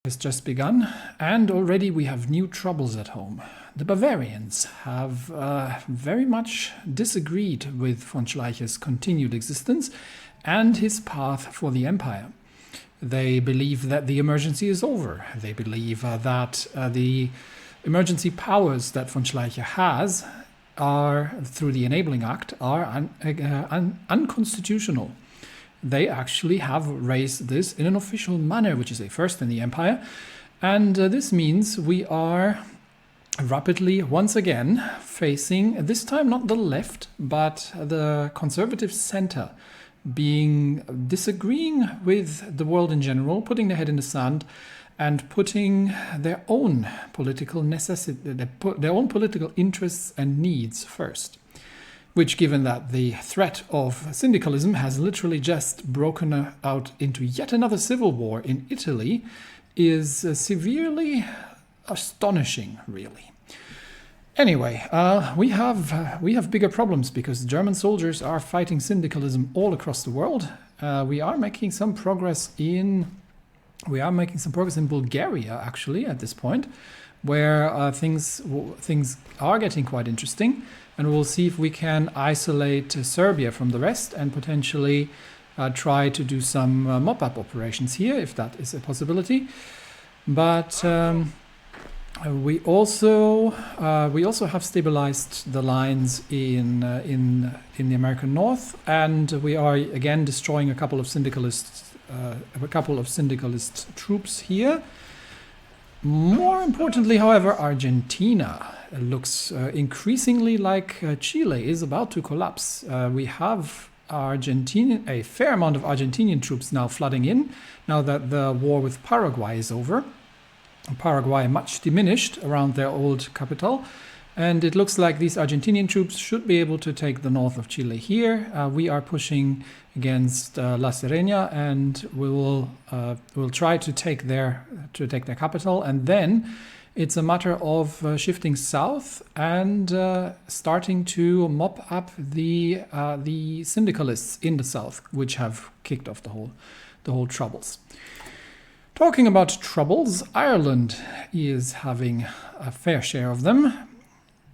Has just begun, and already we have new troubles at home. The Bavarians have very much disagreed with von Schleicher's continued existence and his path for the empire. They believe that the emergency is over. They believe that the emergency powers that von Schleicher has are, through the Enabling Act, are unconstitutional. They actually have raised this in an official manner, which is a first in the empire. And this means we are rapidly, once again, facing, this time not the left, but the conservative center, disagreeing with the world in general, putting their head in the sand, and putting their own political their own political interests and needs first. Which, given that the threat of syndicalism has literally just broken out into yet another civil war in Italy, is severely astonishing, really. Anyway, we have bigger problems because German soldiers are fighting syndicalism all across the world. We are making some progress in Bulgaria, actually, at this point, where things are getting quite interesting. And we'll see if we can isolate Serbia from the rest and potentially try to do some mop-up operations here, if that is a possibility. But we also have stabilized the lines in the American North, and we are again destroying a couple of syndicalist troops here. More importantly, however, Argentina looks increasingly like Chile is about to collapse. We have a fair amount of Argentinian troops now flooding in, now that the war with Paraguay is over. Paraguay much diminished around their old capital, and it looks like these Argentinian troops should be able to take the north of Chile here. We are pushing against La Serena, and we'll try to take their capital, and then it's a matter of shifting south and starting to mop up the syndicalists in the south, which have kicked off the whole troubles. Talking about troubles, Ireland is having a fair share of them.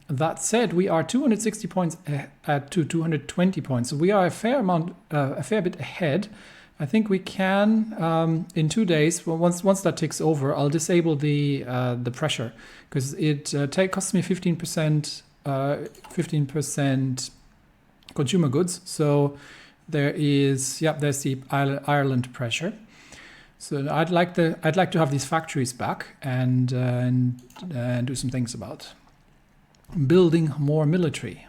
That said, we are 260 points to 220 points. So we are a fair bit ahead. I think we can, in 2 days, well, once that takes over, I'll disable the pressure, because it costs me 15% consumer goods. So there's the Ireland pressure. So I'd like to have these factories back and do some things about building more military.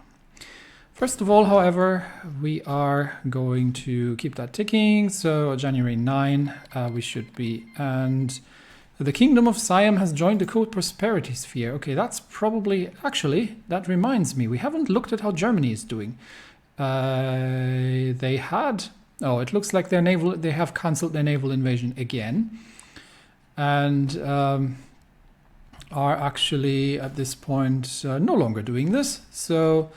First of all, however, we are going to keep that ticking. So January 9, we should be. And the Kingdom of Siam has joined the co-prosperity sphere. Okay, that's probably, actually, that reminds me, we haven't looked at how Germany is doing. It looks like they have cancelled their naval invasion again. And are actually at this point no longer doing this. So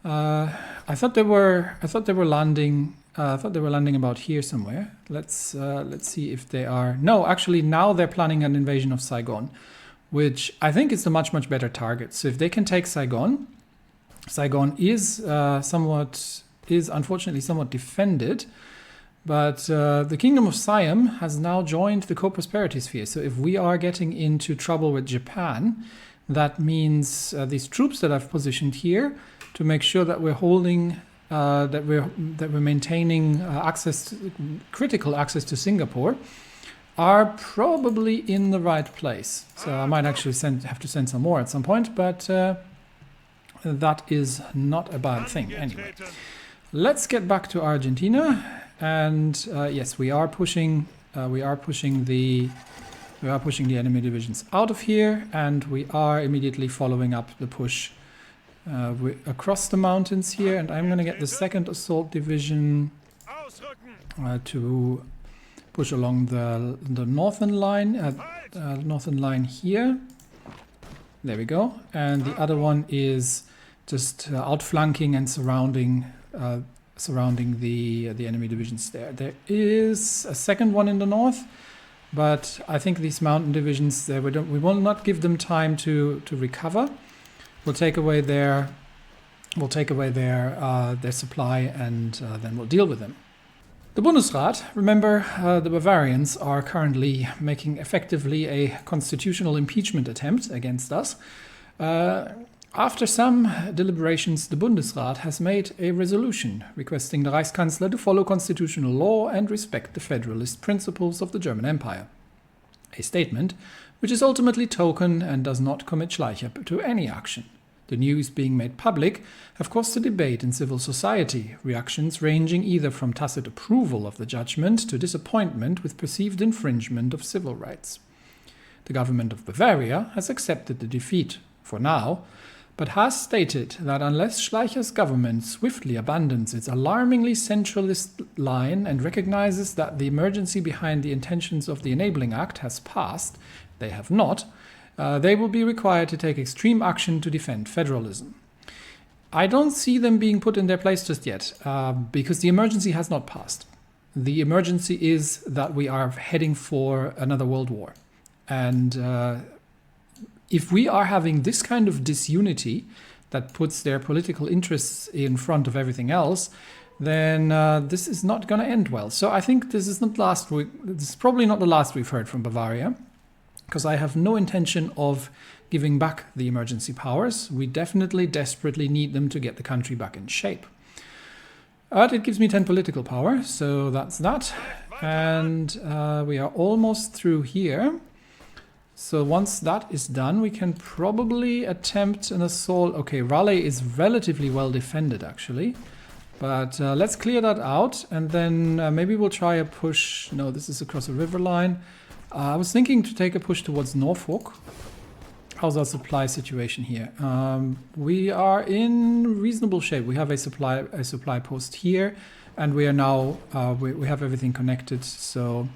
I thought they were landing about here somewhere. Let's see if they are. No, actually now they're planning an invasion of Saigon, which I think is a much better target. So if they can take Saigon is unfortunately somewhat defended. But the Kingdom of Siam has now joined the co-prosperity sphere. So if we are getting into trouble with Japan, that means these troops that I've positioned here to make sure that we're holding, that we're maintaining critical access to Singapore, are probably in the right place. So I might actually have to send some more at some point, but that is not a bad thing. Anyway, let's get back to Argentina. And yes, we are pushing the enemy divisions out of here, and we are immediately following up the push across the mountains here. And I'm going to get the 2nd Assault Division to push along the northern line here. There we go. And the other one is just outflanking and surrounding the enemy divisions there. There is a second one in the north, but I think these mountain divisions, we will not give them time to recover. We'll take away their supply, and then we'll deal with them. The Bundesrat, remember, the Bavarians are currently making effectively a constitutional impeachment attempt against us. After some deliberations, the Bundesrat has made a resolution requesting the Reichskanzler to follow constitutional law and respect the federalist principles of the German Empire. A statement which is ultimately token and does not commit Schleicher to any action. The news being made public have caused a debate in civil society, reactions ranging either from tacit approval of the judgment to disappointment with perceived infringement of civil rights. The government of Bavaria has accepted the defeat, for now, but has stated that unless Schleicher's government swiftly abandons its alarmingly centralist line and recognizes that the emergency behind the intentions of the Enabling Act has passed, they have not, they will be required to take extreme action to defend federalism. I don't see them being put in their place just yet, because the emergency has not passed. The emergency is that we are heading for another world war. And if we are having this kind of disunity that puts their political interests in front of everything else, then this is not going to end well. So I think this is probably not the last we've heard from Bavaria, because I have no intention of giving back the emergency powers. We definitely, desperately need them to get the country back in shape. But it gives me 10 political power, so that's that. And we are almost through here. So once that is done, we can probably attempt an assault. Okay, Raleigh is relatively well defended, actually. But let's clear that out, and then maybe we'll try a push. No, this is across a river line. I was thinking to take a push towards Norfolk. How's our supply situation here? We are in reasonable shape. We have a supply post here, and we are now we have everything connected. So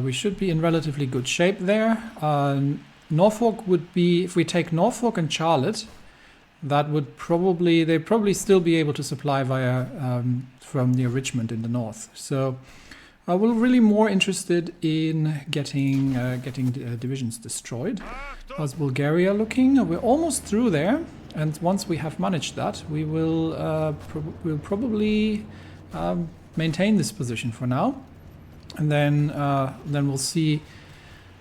we should be in relatively good shape there. Norfolk would be, if we take Norfolk and Charlotte, that would they'd probably still be able to supply via from near Richmond in the north. So we're really more interested in getting divisions destroyed. How's Bulgaria looking? We're almost through there, and once we have managed that, we will we'll probably maintain this position for now, and then we'll see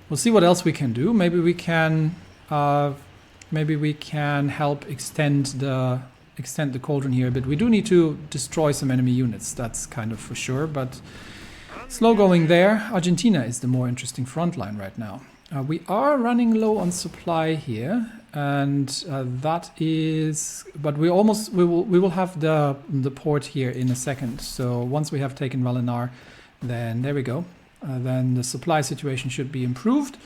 what else we can do. Maybe we can help extend the cauldron here a bit. We do need to destroy some enemy units, that's kind of for sure, but slow going there. Argentina is the more interesting front line right now. We are running low on supply here, and that is, but we will have the port here in a second. So once we have taken Valinar, then there we go. Then the supply situation should be improved,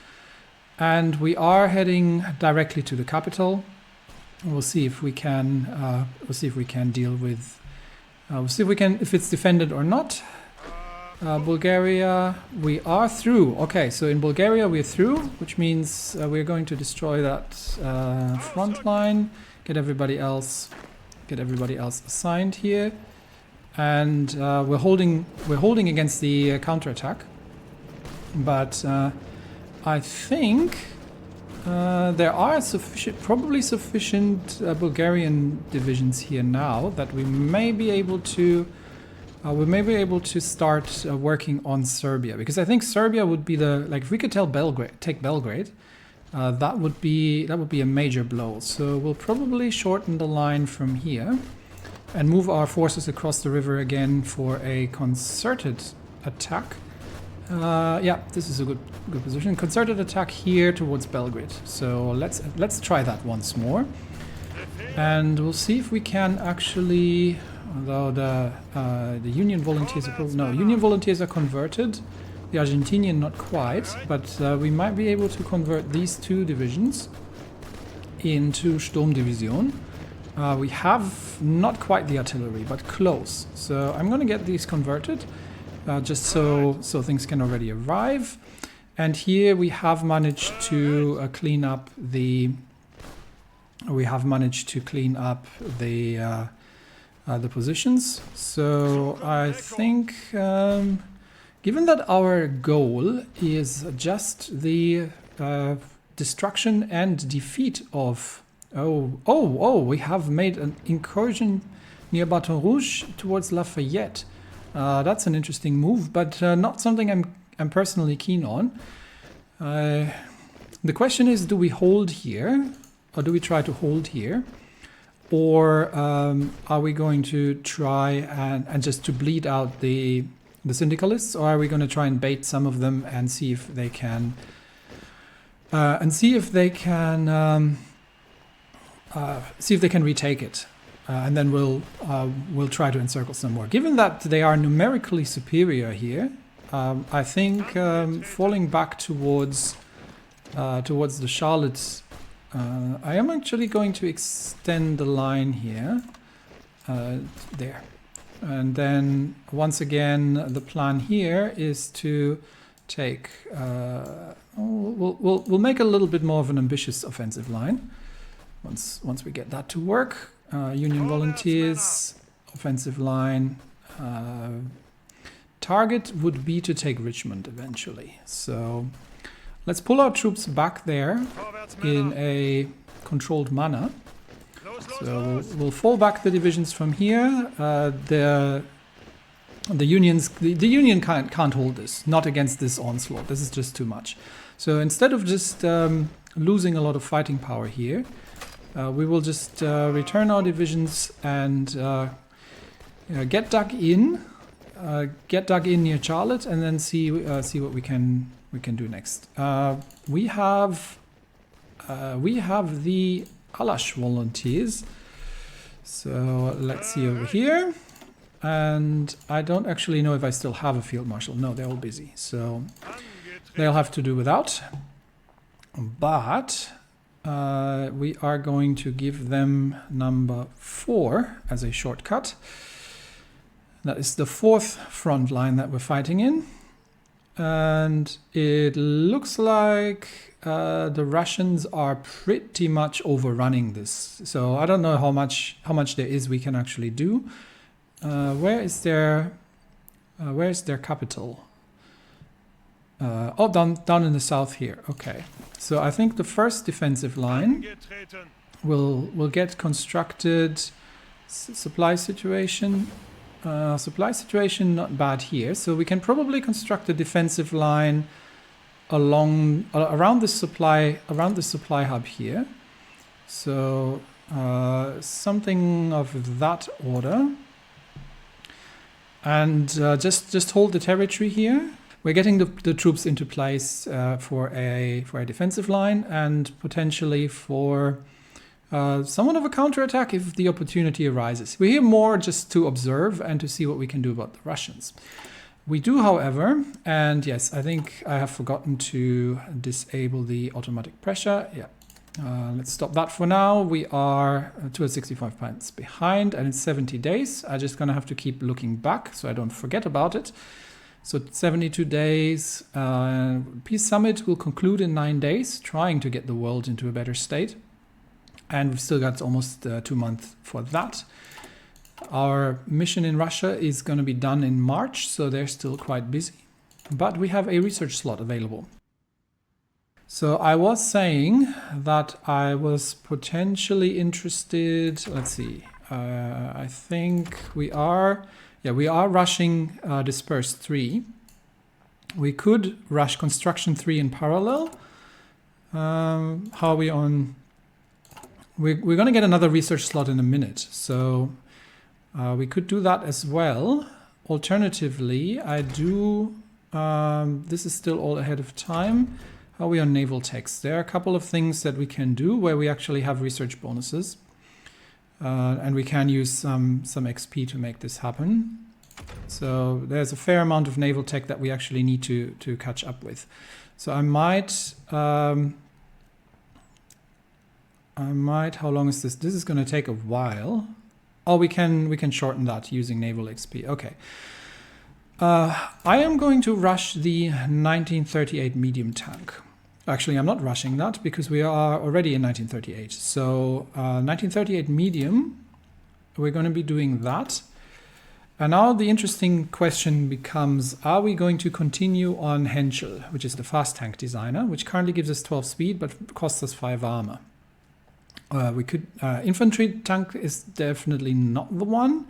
and we are heading directly to the capital. We'll see if we can. Deal with. We'll see if it's defended or not. Bulgaria, we are through. Okay, so in Bulgaria we're through, which means we're going to destroy that front line, get everybody else assigned here, and we're holding against the counterattack. But I think there are probably sufficient Bulgarian divisions here now that we may be able to. Start working on Serbia, because I think Serbia would be if we could take Belgrade, that would be a major blow. So we'll probably shorten the line from here and move our forces across the river again for a concerted attack. Yeah, this is a good position. Concerted attack here towards Belgrade. So let's try that once more, and we'll see if we can actually. Although the Union volunteers Union volunteers are converted, the Argentinian not quite, but we might be able to convert these two divisions into Sturmdivision. We have not quite the artillery, but close. So I'm going to get these converted, just so things can already arrive. And here we have managed to clean up the. The positions. So I think Given that our goal is just the destruction and defeat of... we have made an incursion near Baton Rouge towards Lafayette. That's an interesting move, but not something I'm personally keen on. The question is, do we hold here, or do we try to hold here? Or are we going to try and just to bleed out the syndicalists, or are we going to try and bait some of them and see if they can retake it, and then we'll try to encircle some more. Given that they are numerically superior here, I think falling back towards the Charlottes, I am actually going to extend the line here, there. And then once again, the plan here is to take. We'll make a little bit more of an ambitious offensive line. Once we get that to work, Union volunteers, offensive line. Target would be to take Richmond eventually. So let's pull our troops back there in a controlled manner. So we'll fall back the divisions from here. The Union can't hold this, not against this onslaught. This is just too much. So instead of just losing a lot of fighting power here, we will just return our divisions and get dug in near Charlotte, and then see what we can do next. We have the Alash volunteers. So let's see over here. And I don't actually know if I still have a field marshal. No, they're all busy. So they'll have to do without. But we are going to give them number 4 as a shortcut. That is the 4th front line that we're fighting in. And it looks like the Russians are pretty much overrunning this. So I don't know how much there is we can actually do. Where is their capital? Down in the south here. Okay. So I think the first defensive line will get constructed. Supply situation. Supply situation not bad here. So we can probably construct a defensive line around the supply hub here. So something of that order. And just hold the territory here. We're getting the troops into place for a defensive line, and potentially for somewhat of a counterattack if the opportunity arises. We're here more just to observe and to see what we can do about the Russians. We do, however, and yes, I think I have forgotten to disable the automatic pressure. Yeah. Let's stop that for now. We are 265 points behind, and it's 70 days. I'm just gonna have to keep looking back so I don't forget about it. So 72 days. Peace Summit will conclude in 9 days, trying to get the world into a better state. And we've still got almost 2 months for that. Our mission in Russia is going to be done in March, so they're still quite busy. But we have a research slot available. So I was saying that I was potentially interested. Let's see. I think we are rushing Disperse 3. We could rush Construction 3 in parallel. How are we on? We're going to get another research slot in a minute. So we could do that as well. Alternatively, this is still all ahead of time. How are we on naval techs? There are a couple of things that we can do where we actually have research bonuses. And we can use some XP to make this happen. So there's a fair amount of naval tech that we actually need to catch up with. So I might, how long is this? This is going to take a while. Oh, we can shorten that using naval XP. Okay. I am going to rush the 1938 medium tank. Actually, I'm not rushing that because we are already in 1938. So 1938 medium, we're going to be doing that. And now the interesting question becomes, are we going to continue on Henschel, which is the fast tank designer, which currently gives us 12 speed but costs us 5 armor? We could infantry tank is definitely not the one.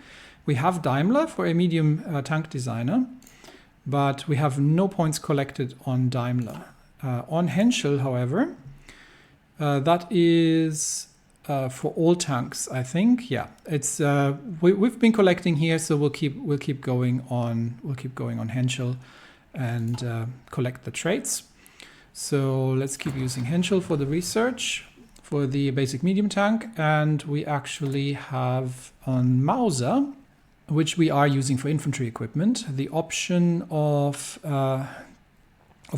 We have Daimler for a medium tank designer, but we have no points collected on Daimler. On Henschel, however, that is for all tanks, I think. Yeah, it's we've been collecting here, so we'll keep going on. We'll keep going on Henschel and collect the traits. So let's keep using Henschel for the research for the basic medium tank, and we actually have on Mauser, which we are using for infantry equipment, the option of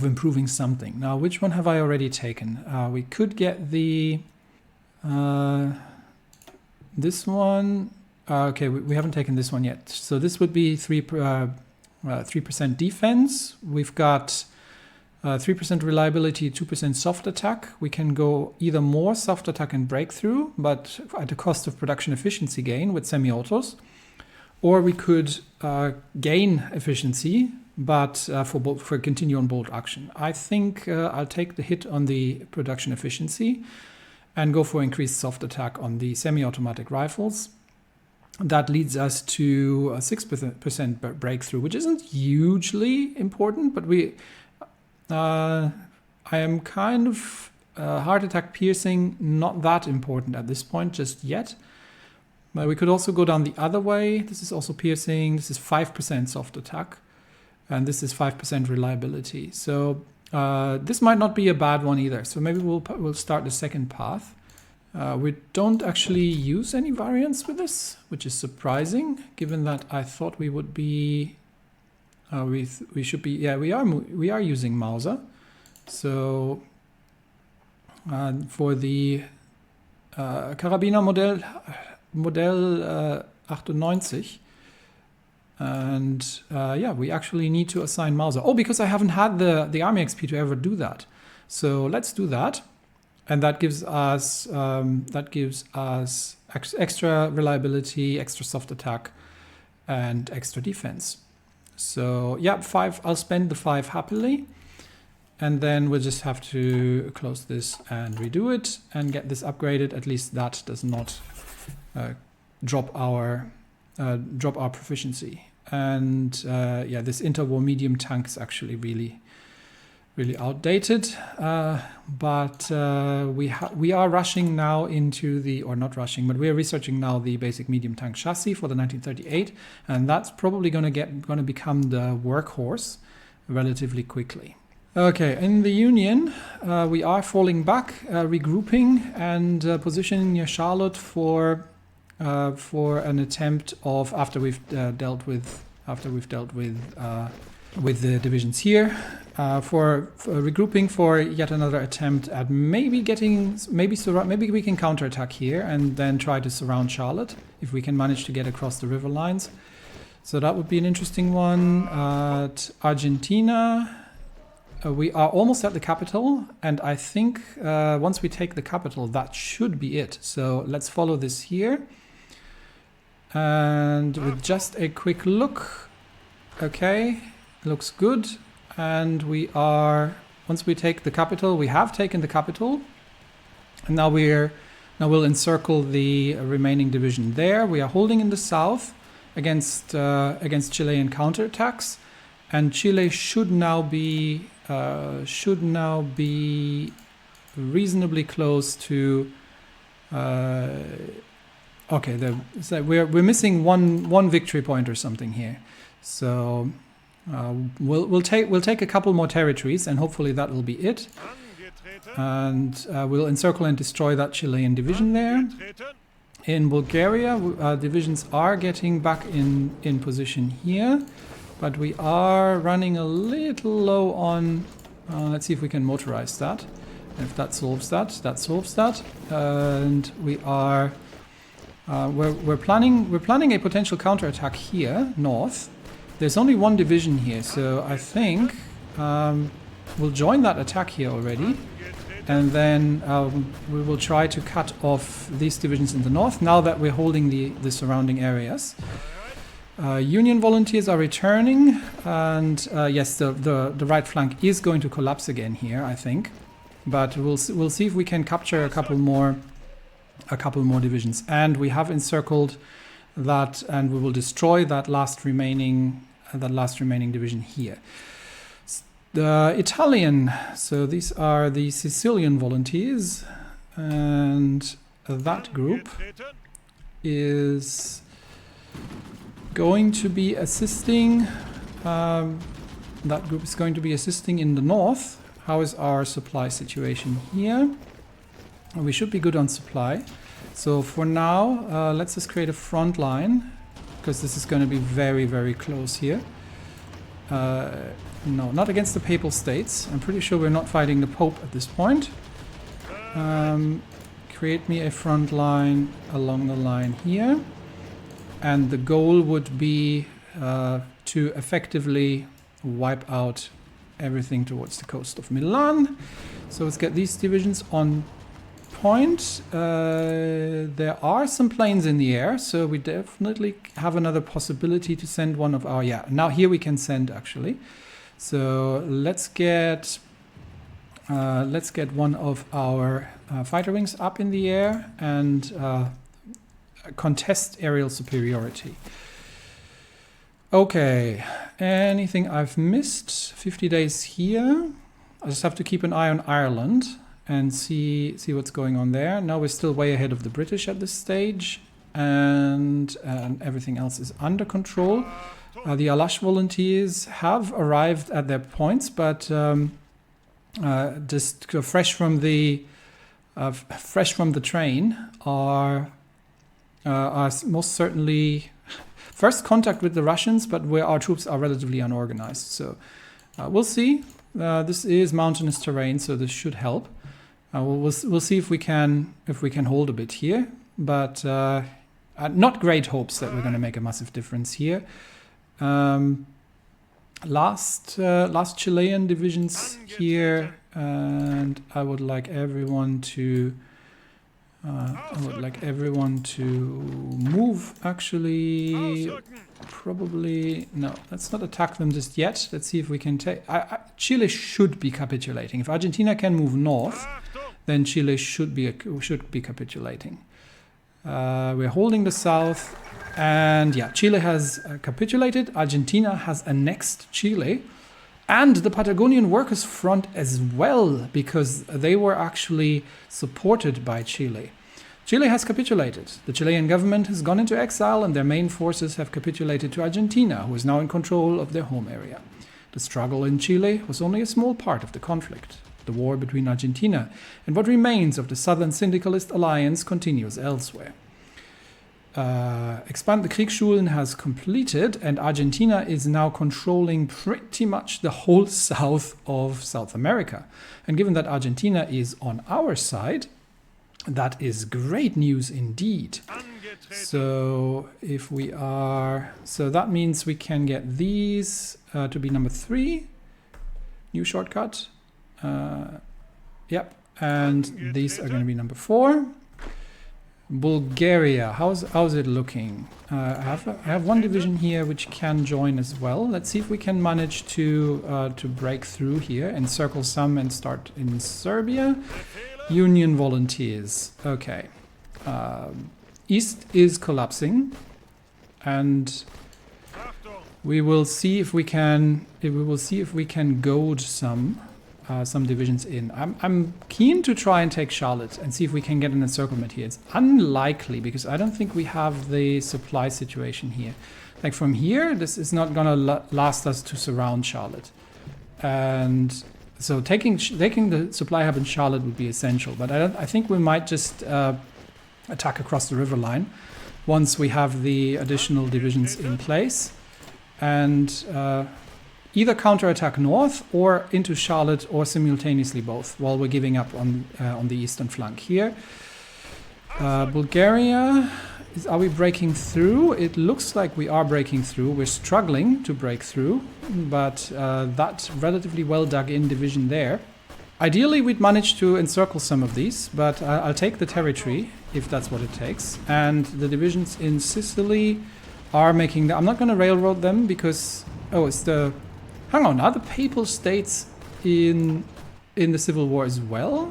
improving something. Now, which one have I already taken? We could get the this one. Okay, we haven't taken this one yet. So this would be 3% defense. We've got 3% reliability, 2% soft attack. We can go either more soft attack and breakthrough, but at the cost of production efficiency gain with semi-autos. Or we could gain efficiency, but for continue on bolt action. I think I'll take the hit on the production efficiency and go for increased soft attack on the semi-automatic rifles. That leads us to a 6% breakthrough, which isn't hugely important, but I am kind of heart attack piercing, not that important at this point just yet. But we could also go down the other way. This is also piercing. This is 5% soft attack, and this is 5% reliability. So this might not be a bad one either. So maybe we'll start the second path. We don't actually use any variants with this, which is surprising, given that I thought we would be. We should be. Yeah, we are using Mauser. So for the Karabiner Modell 98. And yeah, we actually need to assign Mauser. Oh, because I haven't had the Army XP to ever do that. So let's do that. And that gives us extra reliability, extra soft attack, and extra defense. So yeah, 5. I'll spend the 5 happily. And then we'll just have to close this and redo it and get this upgraded. At least that does not drop our proficiency. And yeah, this interwar medium tank is actually really outdated. But we are rushing now into the, or not rushing, but we are researching now the basic medium tank chassis for the 1938, and that's probably going to become the workhorse relatively quickly. Okay, in the Union, we are falling back, regrouping, and positioning near Charlotte for an attempt of after we've dealt with the divisions here, for regrouping for yet another attempt at maybe we can counterattack here and then try to surround Charlotte if we can manage to get across the river lines. So that would be an interesting one. At Argentina. We are almost at the capital, and I think once we take the capital, that should be it. So let's follow this here. And with just a quick look, okay, looks good. And once we take the capital, we have taken the capital. And now we'll encircle the remaining division there. We are holding in the south against Chilean counterattacks. And Chile should now be reasonably close to. Okay, so we're missing one victory point or something here. So we'll take a couple more territories, and hopefully that will be it. And we'll encircle and destroy that Chilean division there. In Bulgaria, divisions are getting back in position here. But we are running a little low on. Let's see if we can motorize that. If that solves that, that solves that. And we are. We're planning a potential counterattack here north. There's only one division here, so I think we'll join that attack here already, and then we will try to cut off these divisions in the north. Now that we're holding the surrounding areas. Union volunteers are returning, and yes, the right flank is going to collapse again here, I think. But we'll see if we can capture a couple more divisions. And we have encircled that, and we will destroy that last remaining division here. The Italian, so these are the Sicilian volunteers, and that group is going to be assisting. That group is going to be assisting in the north. How is our supply situation here? We should be good on supply. So for now, let's just create a front line, because this is going to be very, very close here. No, not against the Papal States. I'm pretty sure we're not fighting the Pope at this point. Create me a front line along the line here. And the goal would be to effectively wipe out everything towards the coast of Milan. So let's get these divisions on point. There are some planes in the air, so we definitely have another possibility to send one of our... Yeah, now here we can send actually. So let's get one of our fighter wings up in the air and contest aerial superiority. Okay, anything I've missed? 50 days here. I just have to keep an eye on Ireland and see what's going on there. Now we're still way ahead of the British at this stage, and everything else is under control. The Alash volunteers have arrived at their points, but just fresh from the train are most certainly first contact with the Russians, but where our troops are relatively unorganized. So we'll see. This is mountainous terrain, so this should help. We'll see if we can hold a bit here, but not great hopes that we're going to make a massive difference here. Last Chilean divisions here, and I would like everyone to move. Actually, probably no. Let's not attack them just yet. Let's see if we can take. Chile should be capitulating. If Argentina can move north, then Chile should be capitulating. We're holding the south, and yeah, Chile has capitulated. Argentina has annexed Chile, and the Patagonian Workers' Front as well, because they were actually supported by Chile. Chile has capitulated. The Chilean government has gone into exile, and their main forces have capitulated to Argentina, who is now in control of their home area. The struggle in Chile was only a small part of the conflict. The war between Argentina and what remains of the Southern Syndicalist Alliance continues elsewhere. Expand the Kriegsschulen has completed, and Argentina is now controlling pretty much the whole south of South America. And given that Argentina is on our side, that is great news indeed. So if we are... So that means we can get these to be number 3. New shortcut. Yep. And these are going to be number 4. Bulgaria, how's it looking? I have one division here which can join as well. Let's see if we can manage to break through here, encircle some, and start in Serbia. Union volunteers. Okay. East is collapsing, and we will see if we can goad some divisions in. I'm keen to try and take Charlotte and see if we can get an encirclement here. It's unlikely because I don't think we have the supply situation here. Like from here, this is not gonna last us to surround Charlotte, and so taking the supply hub in Charlotte would be essential. But I think we might just attack across the river line once we have the additional divisions in place, and either counterattack north or into Charlotte, or simultaneously both, while we're giving up on the eastern flank here. Bulgaria, are we breaking through? It looks like we are breaking through. We're struggling to break through, but that relatively well dug in division there. Ideally, we'd manage to encircle some of these, but I'll take the territory if that's what it takes. And the divisions in Sicily are making I'm not going to railroad them because it's the hang on, are the Papal States in the Civil War as well?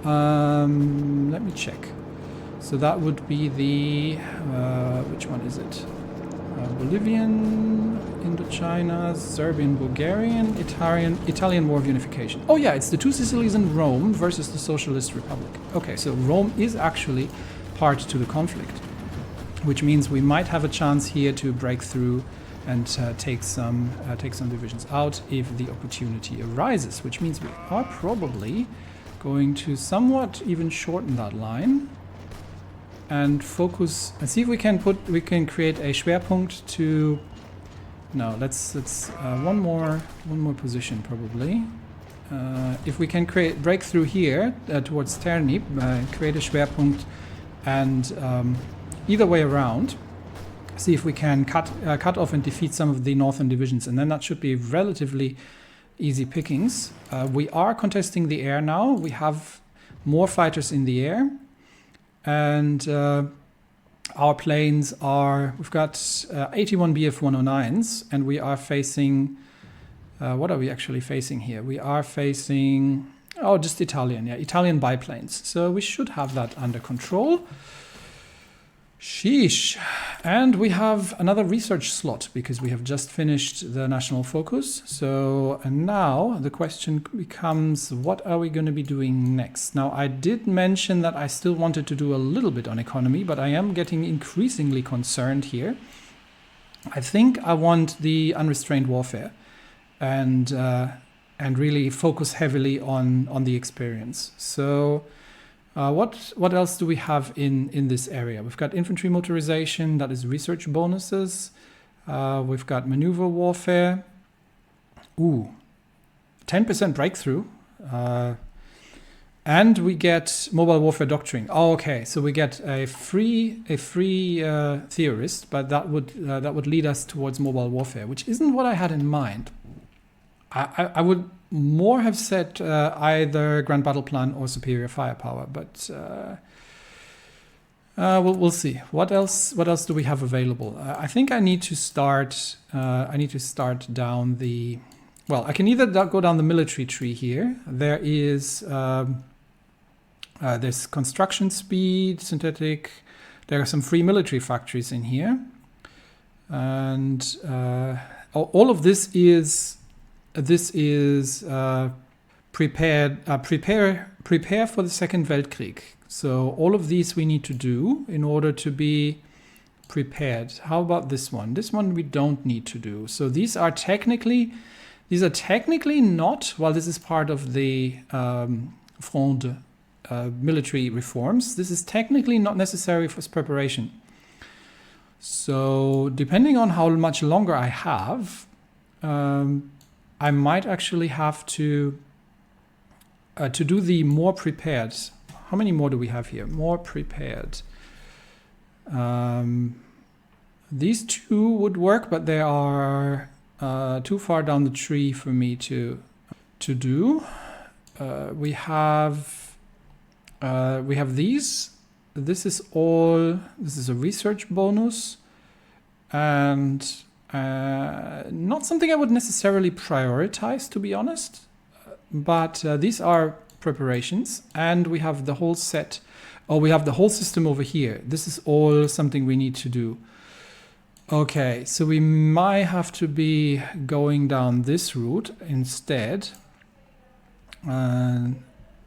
Let me check. So that would be the which one is it? Bolivian, Indochina, Serbian, Bulgarian, Italian War of Unification. Oh yeah, it's the two Sicilies and Rome versus the Socialist Republic. Okay, so Rome is actually part to the conflict, which means we might have a chance here to break through and take some divisions out if the opportunity arises, which means we are probably going to somewhat even shorten that line and focus and see if we can create a Schwerpunkt to let's one more position probably. If we can break through here towards Terni, create a Schwerpunkt, and either way around, see if we can cut off and defeat some of the northern divisions, and then that should be relatively easy pickings. We are contesting the air now. We have more fighters in the air, and our planes we've got 81 Bf-109s, and we are facing, what are we actually facing here? We are facing, just Italian biplanes. So we should have that under control. Sheesh. And we have another research slot because we have just finished the national focus. So and now the question becomes, what are we going to be doing next? Now, I did mention that I still wanted to do a little bit on economy, but I am getting increasingly concerned here. I think I want the unrestrained warfare and really focus heavily on the experience. So what else do we have in this area? We've got infantry motorization, that is research bonuses. We've got maneuver warfare. 10% breakthrough. And we get mobile warfare doctrine. Oh, okay. So we get a free theorist, but that would lead us towards mobile warfare, which isn't what I had in mind. I would more have said either Grand Battle Plan or Superior Firepower, but we'll see. What else do we have available? I think I need to start. Down the. Well, I can either go down the military tree here. There is there's construction speed, synthetic. There are some free military factories in here, and all of this is. Prepare for the Second Weltkrieg. So all of these we need to do in order to be prepared. How about this one? This one we don't need to do. So these are technically not, while this is part of the Fronde military reforms, this is technically not necessary for preparation. So depending on how much longer I have, I might actually have to do the more prepared. How many more do we have here? More prepared. These two would work, but they are too far down the tree for me to do. We have these. This is a research bonus, and not something I would necessarily prioritize, to be honest, but these are preparations, and we have the whole set. We have the whole system over here. This is all something we need to do. Okay, so we might have to be going down this route instead.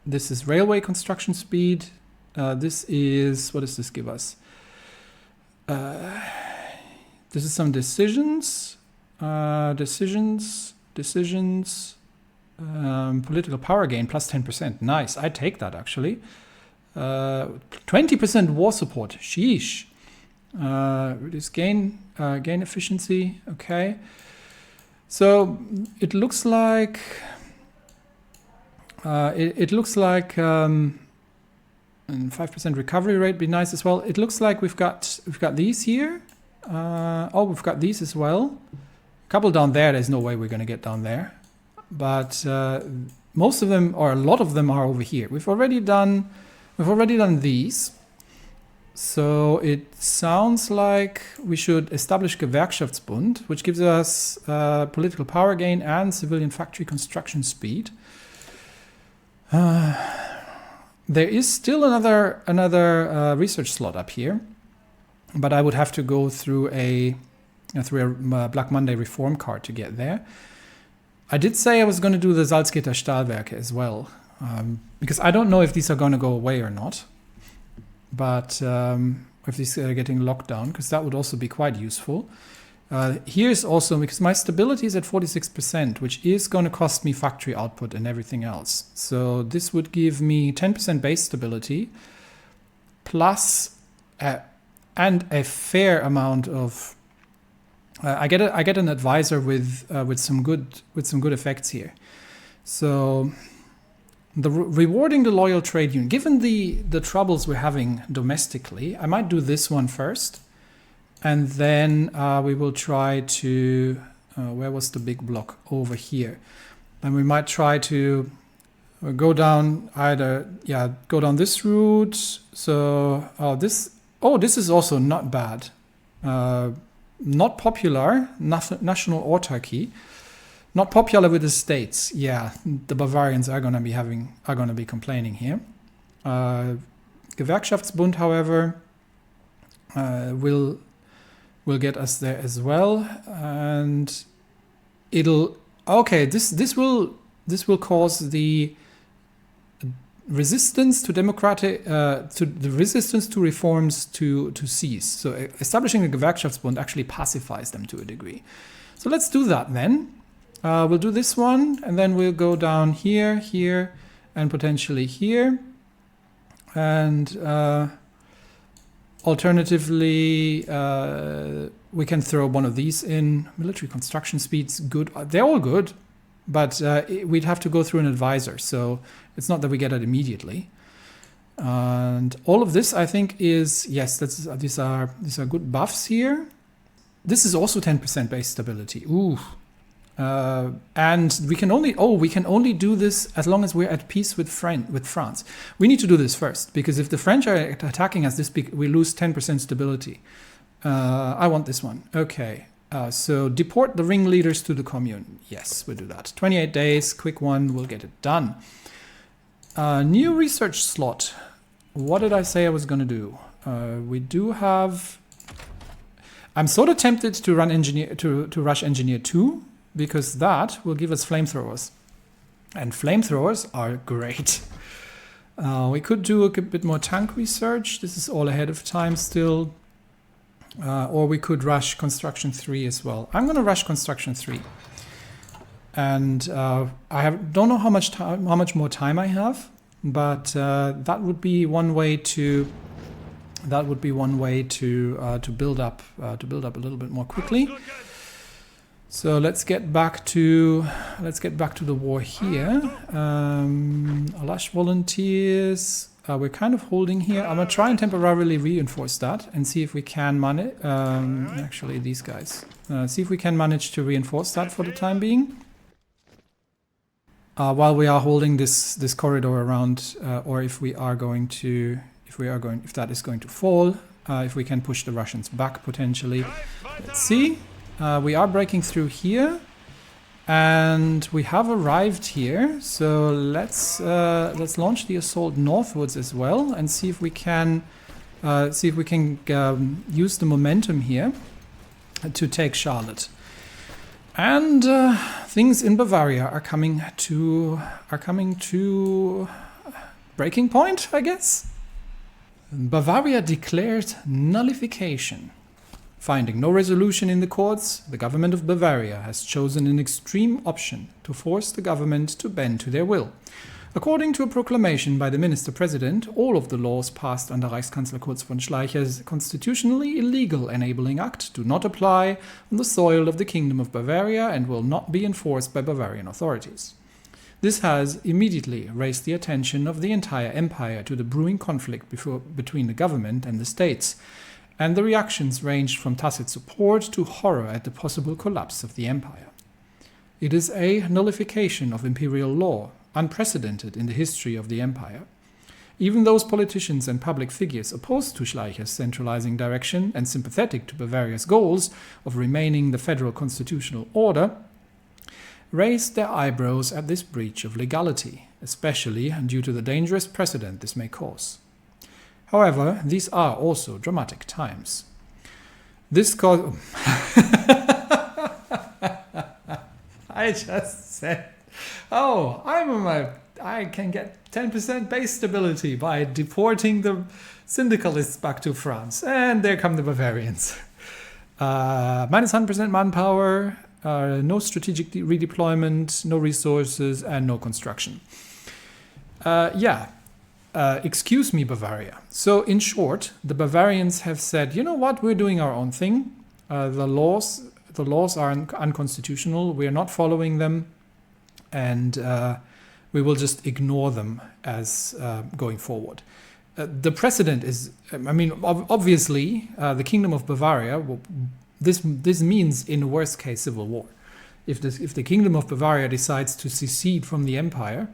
This is railway construction speed. This is, what does this give us? This is some decisions, political power gain plus 10%. Nice, I take that actually. 20% war support. Sheesh. Reduce gain efficiency. Okay. So it looks like 5% recovery rate be nice as well. It looks like we've got these here. We've got these as well. A couple down there. There's no way we're going to get down there. But most of them, or a lot of them, are over here. We've already done these. So it sounds like we should establish Gewerkschaftsbund, which gives us political power gain and civilian factory construction speed. There is still another research slot up here, but I would have to go through a Black Monday reform card to get there. I did say I was going to do the Salzgitter Stahlwerke as well, because I don't know if these are going to go away or not. But if these are getting locked down, because that would also be quite useful. Here's also, because my stability is at 46%, which is going to cost me factory output and everything else. So this would give me 10% base stability, plus and a fair amount of. I get an advisor with some good effects here. So. Rewarding the loyal trade union. Given the troubles we're having domestically, I might do this one first. And then we will try to... where was the big block? Over here. And we might try to go down go down this route. So this is also not bad. Not popular, national autarky. Not popular with the states. Yeah, the Bavarians are going to be complaining here. Gewerkschaftsbund, however, will get us there as well, and it'll This will cause the resistance to the resistance to reforms to cease. So establishing a Gewerkschaftsbund actually pacifies them to a degree. So let's do that then. We'll do this one, and then we'll go down here, here, and potentially here. And alternatively, we can throw one of these in. Military construction speeds, good. They're all good, but we'd have to go through an advisor, so it's not that we get it immediately. And all of this, I think, is, yes, these are good buffs here. This is also 10% base stability. Ooh. And we can only do this as long as we're at peace with France. We need to do this first, because if the French are attacking us this big, we lose 10% stability. I want this one. Okay. So deport the ringleaders to the commune. Yes, we'll do that. 28 days, quick one, we'll get it done. New research slot. What did I say I was going to do? We do have... I'm sort of tempted to rush engineer 2. Because that will give us flamethrowers. And flamethrowers are great. We could do a bit more tank research. This is all ahead of time still. Or we could rush construction 3 as well. I'm going to rush construction 3. And don't know how much more time I have, but that would be one way to build up a little bit more quickly. So let's get back to the war here. Alash volunteers. We're kind of holding here. I'm gonna try and temporarily reinforce that and see if we can manage. Actually, these guys. See if we can manage to reinforce that for the time being. While we are holding this corridor around, or if that is going to fall, if we can push the Russians back potentially. Let's see. We are breaking through here, and we have arrived here. So let's launch the assault northwards as well, and see if we can use the momentum here to take Charlotte. And things in Bavaria are coming to breaking point, I guess. Bavaria declared nullification. Finding no resolution in the courts, the government of Bavaria has chosen an extreme option to force the government to bend to their will. According to a proclamation by the Minister-President, all of the laws passed under Reichskanzler Kurz von Schleicher's constitutionally illegal enabling act do not apply on the soil of the Kingdom of Bavaria and will not be enforced by Bavarian authorities. This has immediately raised the attention of the entire empire to the brewing conflict between the government and the states, and the reactions ranged from tacit support to horror at the possible collapse of the empire. It is a nullification of imperial law, unprecedented in the history of the empire. Even those politicians and public figures opposed to Schleicher's centralizing direction and sympathetic to Bavaria's goals of remaining the federal constitutional order raised their eyebrows at this breach of legality, especially due to the dangerous precedent this may cause. However, these are also dramatic times. This caused... I just said, oh, I can get 10% base stability by deporting the syndicalists back to France. And there come the Bavarians. Minus 100% manpower, no strategic redeployment, no resources, and no construction. Excuse me, Bavaria. So in short, the Bavarians have said, you know what, we're doing our own thing. The laws are unconstitutional. We're not following them. And we will just ignore them as going forward. The precedent is, obviously, the Kingdom of Bavaria, this means in worst case civil war. If the Kingdom of Bavaria decides to secede from the empire,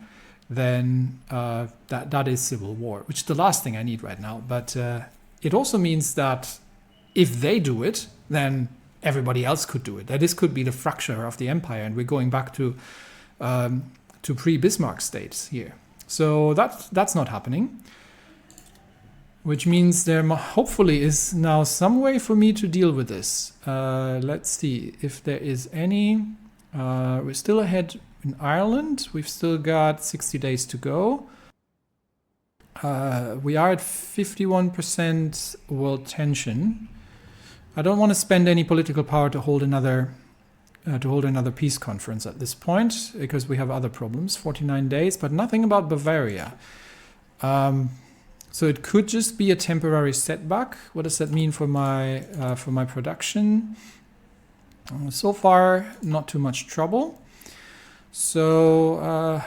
then that is civil war, which is the last thing I need right now. But it also means that if they do it, then everybody else could do it. That this could be the fracture of the empire, and we're going back to pre-Bismarck states here. So that's not happening, which means there hopefully is now some way for me to deal with this. Let's see if there is any. We're still ahead in Ireland. We've still got 60 days to go. We are at 51% world tension. I don't want to spend any political power to hold another peace conference at this point, because we have other problems. 49 days, but nothing about Bavaria. So it could just be a temporary setback. What does that mean for my production? So far, not too much trouble. So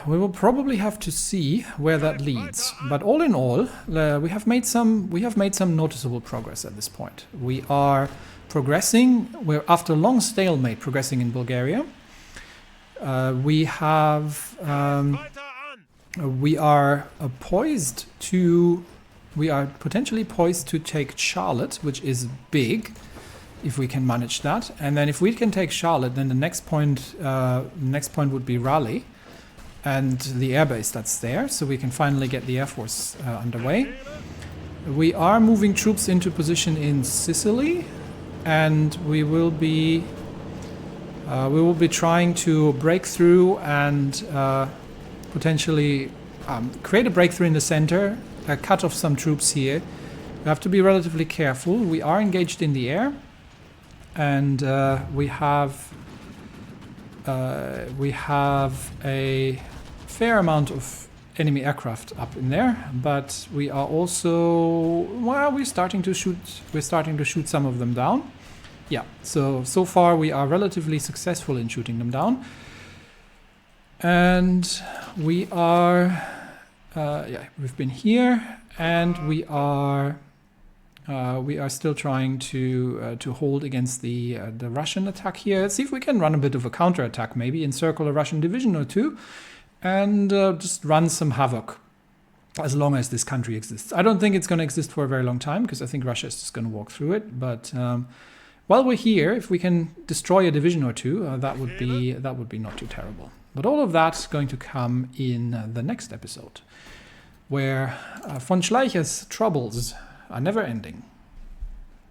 we will probably have to see where that leads. But all in all, we have made some noticeable progress at this point. We are progressing. We're, after a long stalemate, progressing in Bulgaria. We are potentially poised to take Charlotte, which is big, if we can manage that. And then if we can take Charlotte, then the next point would be Raleigh and the airbase that's there, so we can finally get the Air Force underway. We are moving troops into position in Sicily, and we will be trying to break through and potentially create a breakthrough in the center, cut off some troops here. We have to be relatively careful. We are engaged in the air, and we have a fair amount of enemy aircraft up in there, but we are also, we're starting to shoot some of them down. Yeah, so far we are relatively successful in shooting them down. And we are, we've been here, and we are still trying to hold against the Russian attack here. Let's see if we can run a bit of a counterattack, maybe encircle a Russian division or two, and just run some havoc as long as this country exists. I don't think it's going to exist for a very long time, because I think Russia is just going to walk through it. But while we're here, if we can destroy a division or two, that would be not too terrible. But all of that's going to come in the next episode, where von Schleicher's troubles are never ending.